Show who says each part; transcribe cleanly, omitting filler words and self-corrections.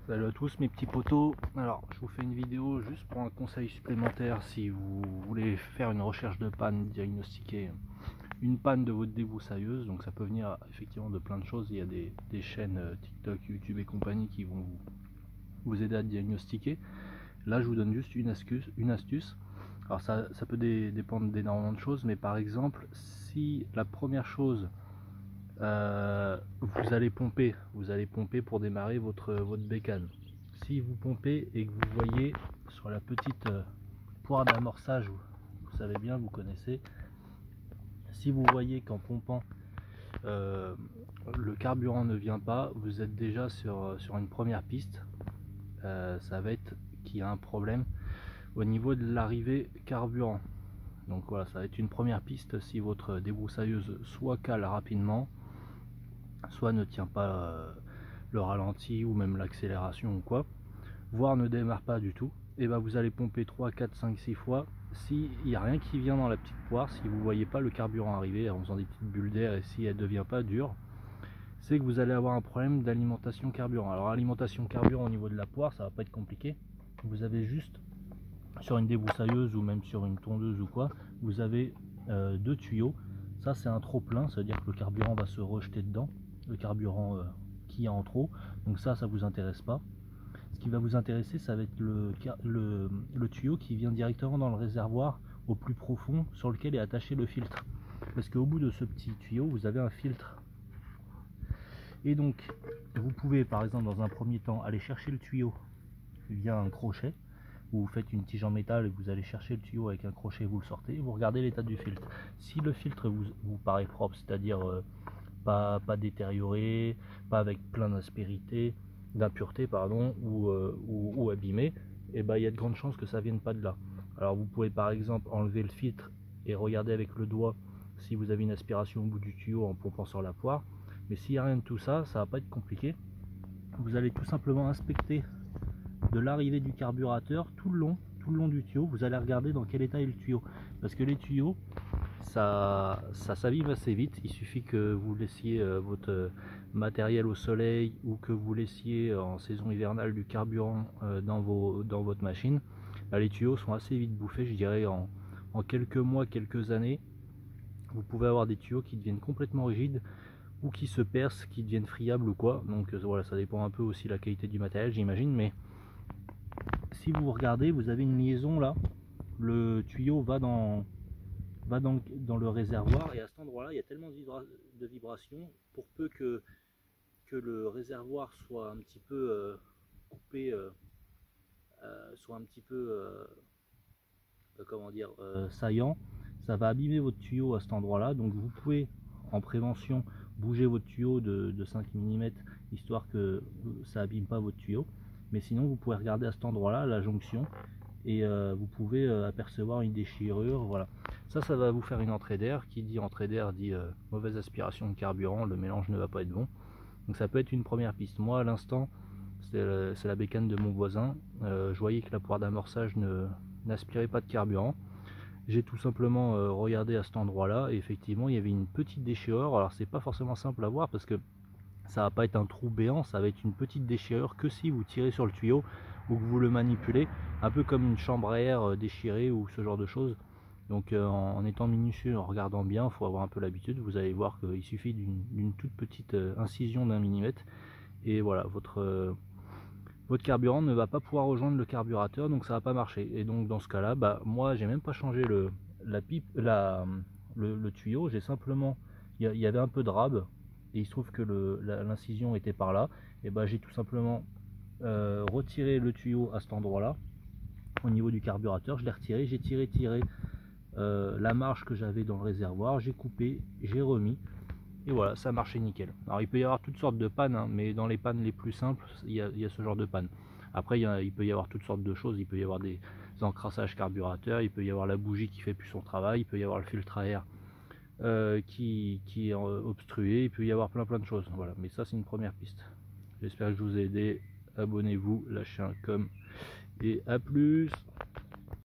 Speaker 1: Salut à tous mes petits potos. Alors je vous fais une vidéo juste pour un conseil supplémentaire si vous voulez faire une recherche de panne, diagnostiquer une panne de votre débroussailleuse. Donc ça peut venir effectivement de plein de choses. Il y a des chaînes TikTok, YouTube et compagnie qui vont vous aider à diagnostiquer. Là je vous donne juste une astuce. Alors ça peut dépendre d'énormément de choses, mais par exemple si la première chose vous allez pomper pour démarrer votre bécane. Si vous pompez et que vous voyez sur la petite poire d'amorçage, vous savez bien, vous connaissez, si vous voyez qu'en pompant le carburant ne vient pas, vous êtes déjà sur une première piste. Ça va être qu'il y a un problème au niveau de l'arrivée carburant. Donc voilà, ça va être une première piste si votre débroussailleuse soit cale rapidement, soit ne tient pas le ralenti ou même l'accélération ou quoi, voire ne démarre pas du tout, et ben vous allez pomper 3, 4, 5, 6 fois. S'il n'y a rien qui vient dans la petite poire, si vous ne voyez pas le carburant arriver en faisant des petites bulles d'air et si elle ne devient pas dure, c'est que vous allez avoir un problème d'alimentation carburant. Alors alimentation carburant au niveau de la poire, ça va pas être compliqué. Vous avez juste sur une débroussailleuse ou même sur une tondeuse ou quoi, vous avez deux tuyaux. Ça c'est un trop plein, ça veut dire que le carburant va se rejeter dedans, le carburant qui est en trop. Donc ça vous intéresse pas. Ce qui va vous intéresser, ça va être le tuyau qui vient directement dans le réservoir au plus profond sur lequel est attaché le filtre. Parce qu'au bout de ce petit tuyau, vous avez un filtre. Et donc, vous pouvez par exemple dans un premier temps aller chercher le tuyau via un crochet. Vous faites une tige en métal et vous allez chercher le tuyau avec un crochet, vous le sortez, vous regardez l'état du filtre. Si le filtre vous paraît propre, c'est-à-dire pas détérioré, pas avec plein d'impuretés pardon, ou abîmé, et ben il y a de grandes chances que ça vienne pas de là. Alors vous pouvez par exemple enlever le filtre et regarder avec le doigt si vous avez une aspiration au bout du tuyau en pompant sur la poire. Mais s'il n'y a rien de tout ça, ça va pas être compliqué. Vous allez tout simplement inspecter de l'arrivée du carburateur tout le long du tuyau. Vous allez regarder dans quel état est le tuyau, parce que les tuyaux ça s'abîme assez vite. Il suffit que vous laissiez votre matériel au soleil ou que vous laissiez en saison hivernale du carburant dans votre machine. Là, les tuyaux sont assez vite bouffés, je dirais en quelques mois, quelques années. Vous pouvez avoir des tuyaux qui deviennent complètement rigides ou qui se percent, qui deviennent friables ou quoi. Donc voilà, ça dépend un peu aussi de la qualité du matériel, j'imagine. Mais si vous regardez, vous avez une liaison là, le tuyau va dans le réservoir, et à cet endroit là il y a tellement de vibrations, pour peu que le réservoir soit un petit peu coupé, soit un petit peu comment dire, saillant, ça va abîmer votre tuyau à cet endroit là. Donc vous pouvez en prévention bouger votre tuyau de 5 mm histoire que ça abîme pas votre tuyau, mais sinon vous pouvez regarder à cet endroit là la jonction et vous pouvez apercevoir une déchirure. Voilà, ça va vous faire une entrée d'air. Qui dit entrée d'air dit mauvaise aspiration de carburant, le mélange ne va pas être bon. Donc ça peut être une première piste. Moi à l'instant c'est la bécane de mon voisin, je voyais que la poire d'amorçage n'aspirait pas de carburant. J'ai tout simplement regardé à cet endroit là et effectivement il y avait une petite déchirure. Alors c'est pas forcément simple à voir parce que ça va pas être un trou béant, ça va être une petite déchirure que si vous tirez sur le tuyau ou que vous le manipulez, un peu comme une chambre à air déchirée ou ce genre de choses. Donc en étant minutieux, en regardant bien, il faut avoir un peu l'habitude. Vous allez voir qu'il suffit d'une toute petite incision d'1 mm et voilà, votre carburant ne va pas pouvoir rejoindre le carburateur, donc ça va pas marcher. Et donc dans ce cas là, bah, moi j'ai même pas changé le tuyau, j'ai simplement, il y avait un peu de rab et il se trouve que l'incision était par là, et bah j'ai tout simplement retiré le tuyau à cet endroit là au niveau du carburateur. Je l'ai retiré, j'ai tiré la marge que j'avais dans le réservoir, j'ai coupé, j'ai remis et voilà, ça marchait nickel. Alors il peut y avoir toutes sortes de pannes, hein, mais dans les pannes les plus simples, il y a ce genre de panne. Après il peut y avoir toutes sortes de choses, il peut y avoir des encrassages carburateurs, il peut y avoir la bougie qui fait plus son travail, il peut y avoir le filtre à air qui est obstrué, il peut y avoir plein de choses. Voilà, mais ça c'est une première piste. J'espère que je vous ai aidé, abonnez-vous, lâchez un com et à plus.